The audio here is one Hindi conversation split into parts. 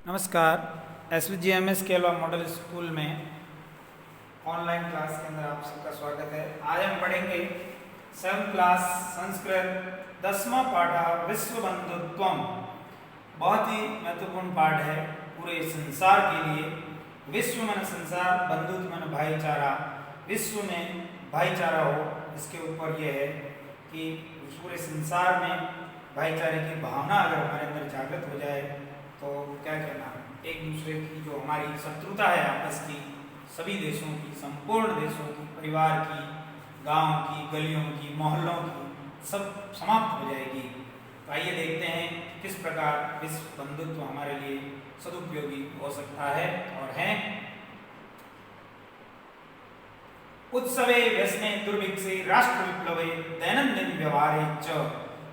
नमस्कार। SVGMS केलवा मॉडल स्कूल में ऑनलाइन क्लास के अंदर आप सबका स्वागत है। आज हम पढ़ेंगे 7th क्लास संस्कृत 10वां पाठ विश्व बंधुत्वम। बहुत ही महत्वपूर्ण पाठ है पूरे संसार के लिए। विश्व मन संसार, बंधुत्व मन भाईचारा। विश्व में भाईचारा हो, इसके ऊपर यह है कि पूरे संसार में भाईचारे की भावना अगर हमारे अंदर जागृत हो जाए तो क्या कहना, एक दूसरे की जो हमारी शत्रुता है आपस की, सभी देशों की, संपूर्ण देशों की, परिवार की, गांव की, गलियों की, मोहल्लों की, सब समाप्त हो जाएगी। तो आइए देखते हैं किस प्रकार विश्व बंधुत्व हमारे लिए सदुपयोगी हो सकता है और है। उत्सवे व्यसने दुर्भिक्षे राष्ट्र विप्लवे दैनंदिन व्यवहारे च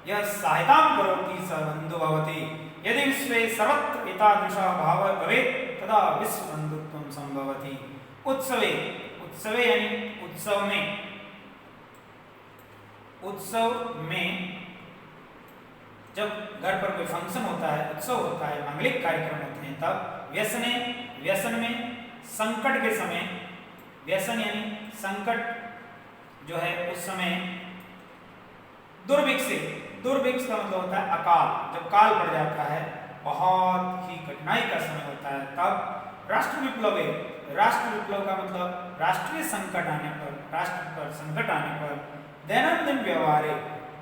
यह सहायतां करोति स बन्धु भवति। यदि विश्वे सर्वत्र एतादृशः भावः भवेत् तदा विश्व बंधुत्वं संभवति। उत्सवे, उत्सवे यानी उत्सव में जब घर पर कोई फंक्शन होता है, उत्सव होता है, मांगलिक कार्यक्रम होते हैं, तब व्यसने, व्यसन में, संकट के समय, व्यसन यानी संकट जो है उस समय, दुर्भिक्षे, दुर्भिक्ष का मतलब होता है अकाल, जब काल पड़ जाता है, बहुत ही कठिनाई का समय होता है, तब राष्ट्र विप्लवे, राष्ट्र विप्लव का मतलब राष्ट्रीय संकट आने पर, राष्ट्र पर संकट आने पर, दैनंदिन व्यवहार,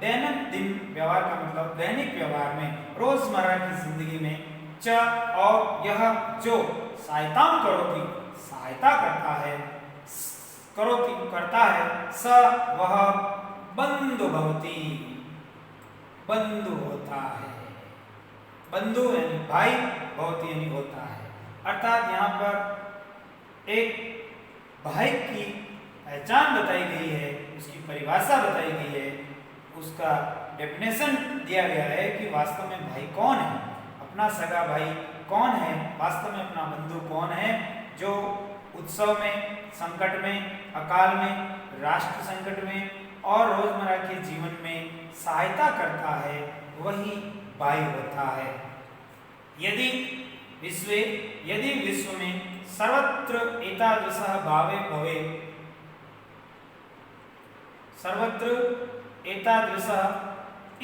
दैनंदिन व्यवहार का मतलब दैनिक व्यवहार में, रोजमर्रा की जिंदगी में, च और यह जो सहायता करोति, सहायता करता है, करोति करता है, स वह बंधु भवति, बंधु होता है। बंधु यानी भाई, भवति यानी होता है। अर्थात यहाँ पर एक भाई की पहचान बताई गई है, उसकी परिभाषा बताई गई है, उसका डेफिनेशन दिया गया है कि वास्तव में भाई कौन है, अपना सगा भाई कौन है, वास्तव में अपना बंधु कौन है, जो उत्सव में, संकट में, अकाल में, राष्ट्र संकट में और रोजमर्रा के जीवन में सहायता करता है, वही भाई होता है। यदि विश्व में सर्वत्र एतादृशः भावे भवे, सर्वत्र एतादृशः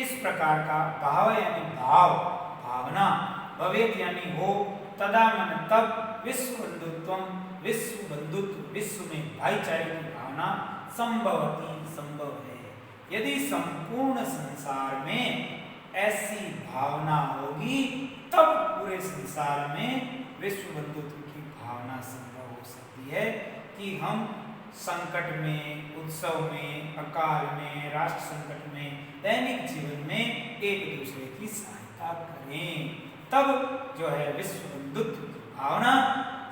इस प्रकार का भाव यानी भाव, भावना, भवेत यानी हो, तदा मन तब विश्व बंधुत्वम, विश्व बंधुत्व, विश्व में भाईचारे की भावना संभवती, संभव है। यदि संपूर्ण संसार में ऐसी भावना होगी तब पूरे संसार में विश्व बंधुत्व की भावना संभव हो सकती है कि हम संकट में, उत्सव में, अकाल में, राष्ट्र संकट में, दैनिक जीवन में एक दूसरे की सहायता करें, तब जो है विश्व बंधुत्व की भावना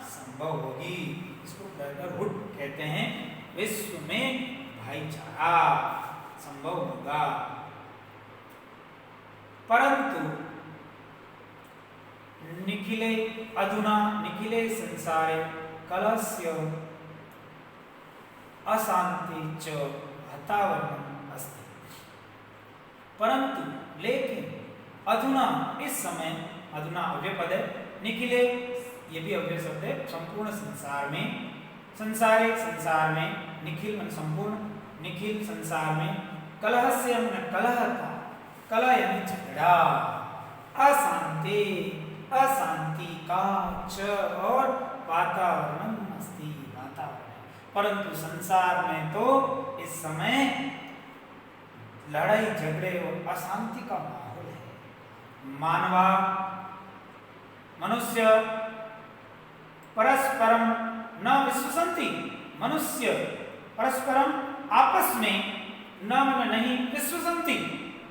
संभव होगी। इसको ब्रदरहुड कहते हैं। विश्व में भाईचारा संभव होगा। परंतु निखिले अधुना निखिले संसारे कलहस्य अशांति च वातावरणम अस्ति। परंतु लेकिन अधुना इस समय, अधुना अव्यय पद है, निखिले ये भी अव्यय शब्द है, संपूर्ण संसार में, संसारे संसार में, निखिल मन संपूर्ण, निखिल संसार में, कलहस्य मन कलह का, कलह यानी झगड़ा, अशांति, अशांति का च और वातावरण अस्ति, वातावरण। परंतु संसार में तो इस समय लड़ाई झगड़े और अशांति का माहौल है। मानवा, मनुष्य परस्परम न विश्वसंति, मनुष्य परस्परम आपस में न नहीं विश्वसंति,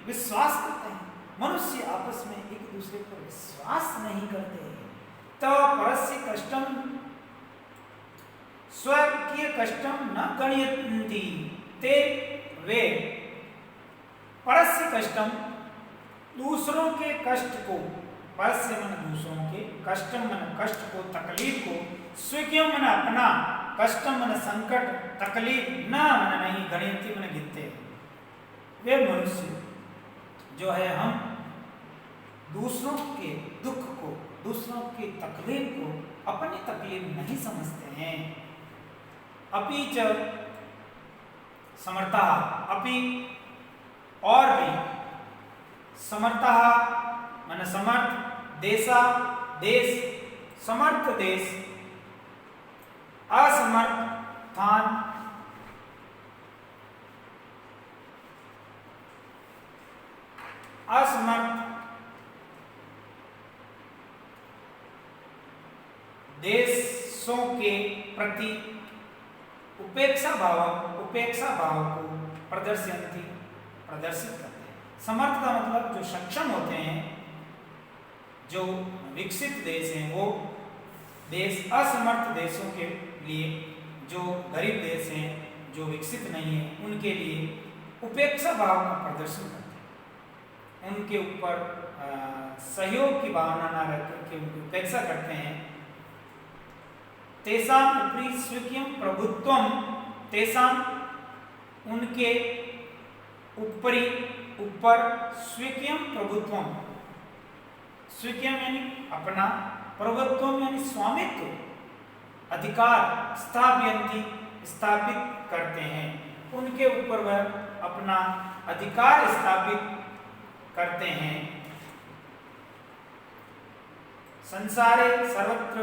विश्वास करते हैं। मनुष्य आपस में एक दूसरे पर विश्वास नहीं करते हैं। तो परस्य कष्टम स्वकीय कष्टम न गणयन्ति ते वे, परस्य कष्टम दूसरों के कष्ट को, परस्य मन दूसरों के, कष्टम मन कष्ट को, तकलीफ को, स्वकीय मन अपना, कष्टम मन संकट, तकलीफ, न मन नहीं, गणयन्ति मन गिनते हैं। वे मनुष्य जो है, हम दूसरों के दुख को, दूसरों की तकलीफ को अपनी तकलीफ नहीं समझते हैं। अपि च समर्थः, अपि और भी, समर्थः माने समर्थ, देशा देश, समर्थ देश, असमर्थान, असमर्थ देशों के प्रति उपेक्षा भाव को प्रदर्शित करते हैं। समर्थ का मतलब जो सक्षम होते हैं, जो विकसित देश हैं, वो देश असमर्थ देशों के लिए, जो गरीब देश हैं, जो विकसित नहीं है, उनके लिए उपेक्षा भाव का प्रदर्शन करते हैं। उनके ऊपर सहयोग की भावना ना रख करके उनकी उपेक्षा करते हैं। तेषाम् उपरि स्वीयं प्रभुत्वम, तेषाम् उनके ऊपर स्वीयं प्रभुत्वम, स्वीयं यानी अपना, प्रभुत्वम यानी स्वामित्व, अधिकार, स्थापित करते हैं। उनके ऊपर वह अपना अधिकार स्थापित करते हैं। संसारे सर्वत्र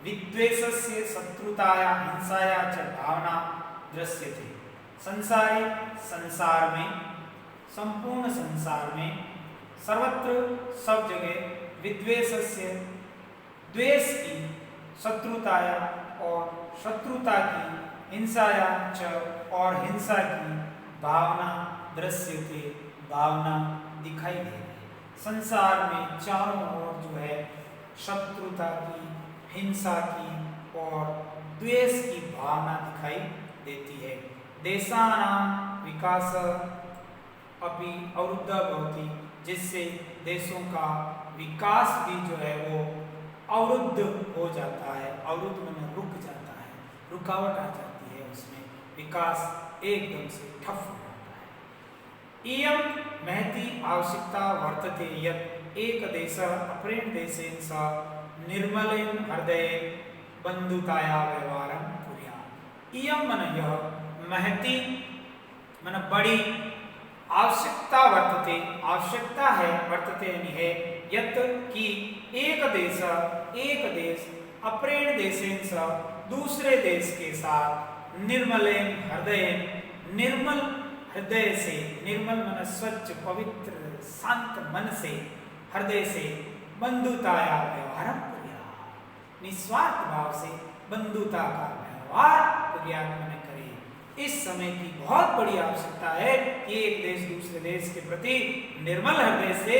विद्वेषस्य, शत्रुताया, हिंसाया च भावना दृश्यते। संसारे संसार में, संपूर्ण संसार में, सर्वत्र सब जगह, विद्वेषस्य द्वेष की, शत्रुताया और शत्रुता की, हिंसाया च और हिंसा की भावना दृश्यते, भावना दिखाई दे रही है। संसार में चारों ओर जो है शत्रुता की, हिंसा की और द्वेष की भावना दिखाई देती है। देशानां विकास अपि अवरुद्धः भवति, जिससे देशों का विकास भी जो है वो अवरुद्ध हो जाता है। अवरुद्ध माने रुक जाता है, रुकावट आ जाती है, उसमें विकास एकदम से ठप हो जाता है। इयं महती आवश्यकता वर्तते यत् एक देशः अपरेण देशेन सह निर्मलेन हृदयेन बंधुताया व्यवहारं कुर्यात्। इयं माने यह, महती माने बड़ी, आवश्यकता वर्तते, आवश्यकता है, वर्तते यानी है, यत् कि एक देश अपरेण देशेन सह दूसरे देश के साथ निर्मलेन हृदयेन, निर्मल हृदय से, निर्मल माने स्वच्छ, पवित्र, शांत मन से, हृदय से बंधुताया व्यवहारं कुर्यात्, निस्वार्थ भाव से बंधुता का व्यवहार कुर्यात् माने करे। इस समय की बहुत बड़ी आवश्यकता है कि एक देश दूसरे देश के प्रति निर्मल हृदय से,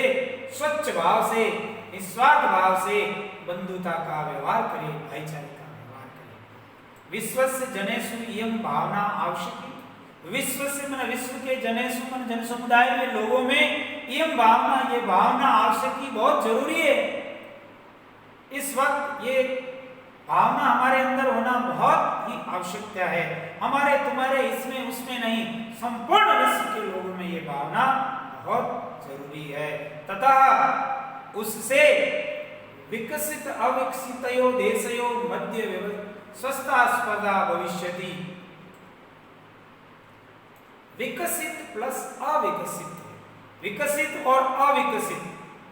स्वच्छ भाव से, निस्वार्थ भाव से बंधुता का व्यवहार करे, भाईचारे का व्यवहार करे। विश्वस्य जनेषु इयं भावना आवश्यकी, विश्व से माने विश्व के जनेषु माने जन समुदाय में, लोगों में इयं भावना, ये भावना आवश्यकी, बहुत जरूरी है। इस वक्त ये भावना हमारे अंदर होना बहुत ही आवश्यकता है। हमारे तुम्हारे इसमें उसमें नहीं, संपूर्ण विश्व के लोगों में ये भावना बहुत जरूरी है। तथा उससे विकसित अविकसितयो देशयो मध्य स्वस्था स्पर्धा भविष्यति। विकसित प्लस अविकसित, विकसित और अविकसित,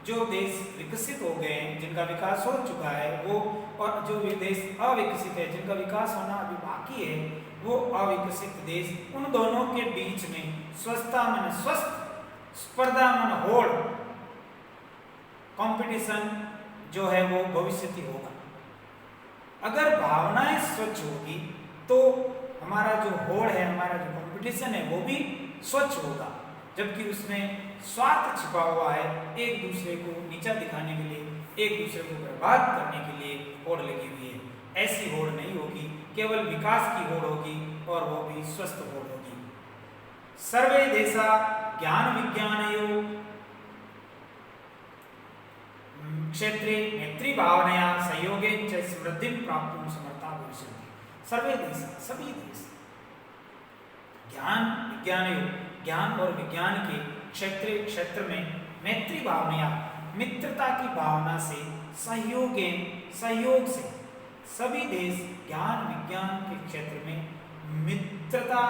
जो देश विकसित हो गए हैं, जिनका विकास हो चुका है वो, और जो देश अविकसित है, जिनका विकास होना अभी बाकी है, वो अविकसित देश, उन दोनों के बीच में स्वस्थता माने स्वस्थ, स्पर्धा माने होड़, कंपटीशन जो है वो भविष्य होगा। अगर भावनाएं स्वच्छ होगी तो हमारा जो होड़ है, हमारा जो कंपटीशन है, वो भी स्वच्छ होगा। जबकि उसमें स्वार्थ छिपा हुआ है, एक दूसरे को नीचा दिखाने के लिए, एक दूसरे को बर्बाद करने के लिए होड़ लगी हुई है। ऐसी होड़ नहीं होगी, केवल विकास की होड़ होगी, और वो भी स्वस्थ होड़ होगी। सर्वे देशा ज्ञान विज्ञानयो क्षेत्रे मैत्री भावनया सहयोगेन च समृद्धिं प्राप्तुं समर्था भविष्यन्ति। सर्वे देश, सभी देश ज्ञान विज्ञानयो, ज्ञान और विज्ञान के क्षेत्र में मैत्री भावना, मित्रता की भावना से सहयोग से सभी देश ज्ञान विज्ञान के क्षेत्र में मित्रता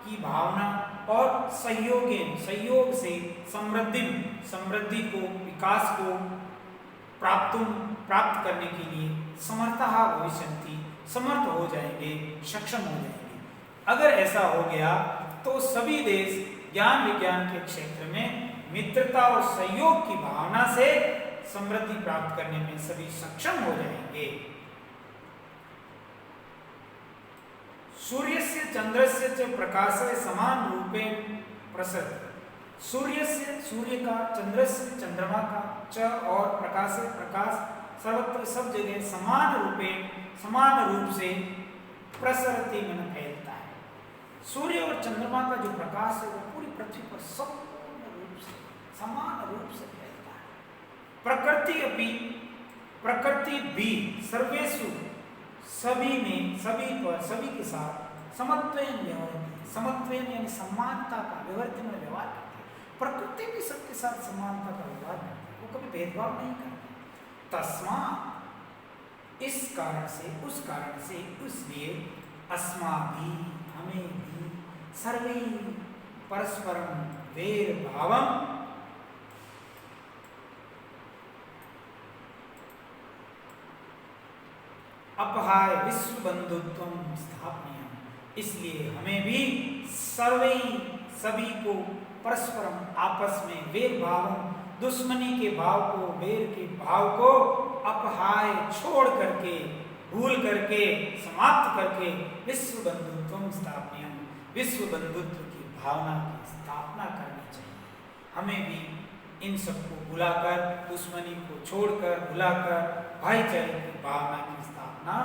की भावना और सहयोग से समृद्धि को, विकास को प्राप्त करने के लिए समर्थ हो जाएंगे, सक्षम हो जाएंगे। अगर ऐसा हो गया तो सभी देश ज्ञान विज्ञान के क्षेत्र में मित्रता और सहयोग की भावना से समृद्धि प्राप्त करने में सभी सक्षम हो जाएंगे। सूर्यस्य चंद्रस्य च प्रकाशः समान रूपेण प्रसरति। सूर्य का, चंद्रस्य चंद्रमा का, च और प्रकाश सर्वत्र सब जगह समान रूप से प्रसरति मन फैलता है। सूर्य और चंद्रमा का जो प्रकाश है वो पूरी पृथ्वी पर समान रूप से फैलता है। प्रकृति भी सर्वेषु सभी के साथ समत्वेन यानी समानता का विवर्तन में व्यवहार करती है। प्रकृति भी सबके साथ समानता का व्यवहार करती है, वो कभी भेदभाव नहीं करती। तस्मात् उस कारण से इसलिए अस्माभिः हमें भी सर्वे परस्परम वैर भावम अपहाय विश्व बंधुत्वम स्थापनीयम्। इसलिए हमें भी सभी को परस्परम आपस में वैर भावम, दुश्मनी के भाव को, वैर के भाव को अपहाय छोड़ करके, भूल करके, समाप्त करके विश्व बंधुत्वम स्थापनीयम्, विश्व बंधुत्व की भावना की स्थापना करनी चाहिए। हमें भी इन सबको भुलाकर, दुश्मनी को छोड़कर, भुलाकर भाईचारे की भावना की स्थापना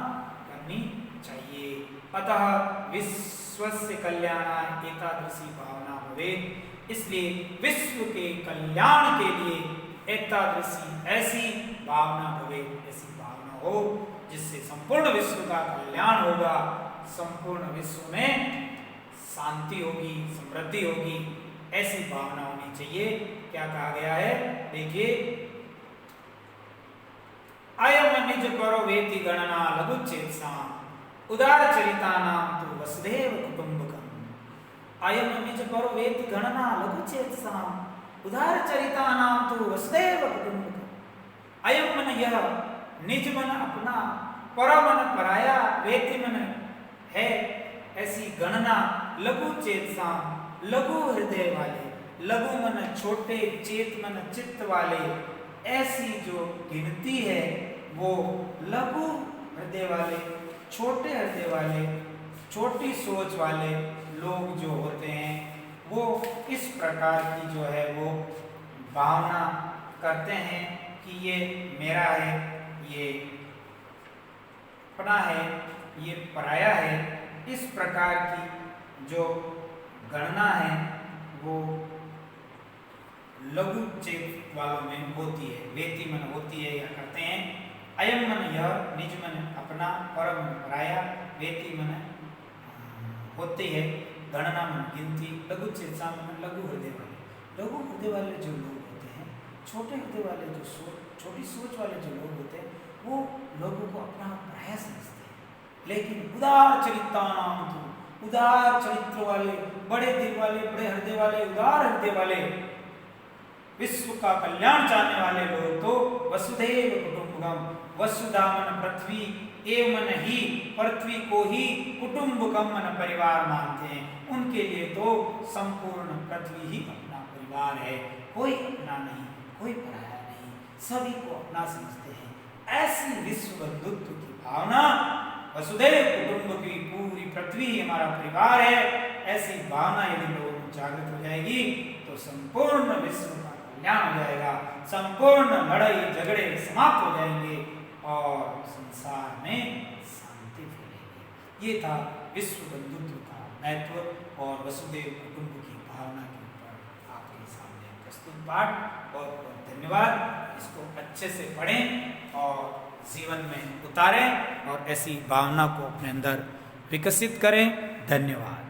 करनी चाहिए। अतः विश्वस्य कल्याणाय एतादृशी भावना भवेत्। इसलिए विश्व के कल्याण के लिए ऐसी भावना भवेत्, ऐसी भावना हो जिससे संपूर्ण विश्व का कल्याण होगा, संपूर्ण विश्व में शांति होगी, समृद्धि होगी। ऐसी भावना होनी चाहिए। क्या कहा गया है, देखिए, अयम निज परो वेति गणना लघुचेतसाम उदार चरितानाम तु वसुधैव कुटुंबकम। अयम निज परो वेति गणना लघुचेतसाम उदार चरितानाम तु वसुधैव कुटुंबकम। अयम मन यह, निज मन अपना, पर मन पराया, वेति मन है, ऐसी गणना लघुचेतसाम लघु हृदय वाले, लघु मन छोटे, चेत मन चित्त वाले, ऐसी जो गिनती है वो लघु हृदय वाले, छोटे हृदय वाले, छोटी सोच वाले लोग जो होते हैं वो इस प्रकार की जो है वो भावना करते हैं कि ये मेरा है, ये अपना है, ये पराया है। इस प्रकार की जो गणना है वो लघु चेत वालों में होती है, वेति मन होती है या करते हैं। अयम मन यह, निज मन अपना, पर मन पराया, वेति मन होती है, गणना मन गिनती, लघु चेत मन लघु हृदय वाले। लघु हृदय वाले जो लोग होते हैं, छोटे हृदय वाले जो छोटी सोच वाले जो लोग होते हैं, वो लोगों को अपना पराया समझते हैं। लेकिन उदार चरित्र वाले, बड़े दिल वाले, बड़े हृदय वाले, उदार हृदय वाले, विश्व का कल्याण चाहने वाले लोग तो वसुधैव कुटुंबकम, वसुधा मन पृथ्वी, एवं ही पृथ्वी को ही कुटुंबकम मन परिवार मानते हैं। उनके लिए तो संपूर्ण पृथ्वी ही अपना परिवार है, कोई अपना नहीं, कोई पराया नहीं, सभी को अपना समझते हैं। ऐसी विश्व बंधुत्व की भावना, वसुधैव कुटुंब की पूरी पृथ्वी हमारा परिवार है, ऐसी भावना यदि लोगों में जागृत हो जाएगी तो संपूर्ण विश्व का कल्याण हो जाएगा, संपूर्ण लड़ाई झगड़े समाप्त हो जाएंगे और संसार में शांति फैलेगी। ये था विश्व बंधुत्व का महत्व और वसुधैव कुटुंब की भावना के ऊपर आपके सामने प्रस्तुत पाठ। बहुत बहुत धन्यवाद। इसको अच्छे से पढ़ें और जीवन में उतारें और ऐसी भावना को अपने अंदर विकसित करें। धन्यवाद।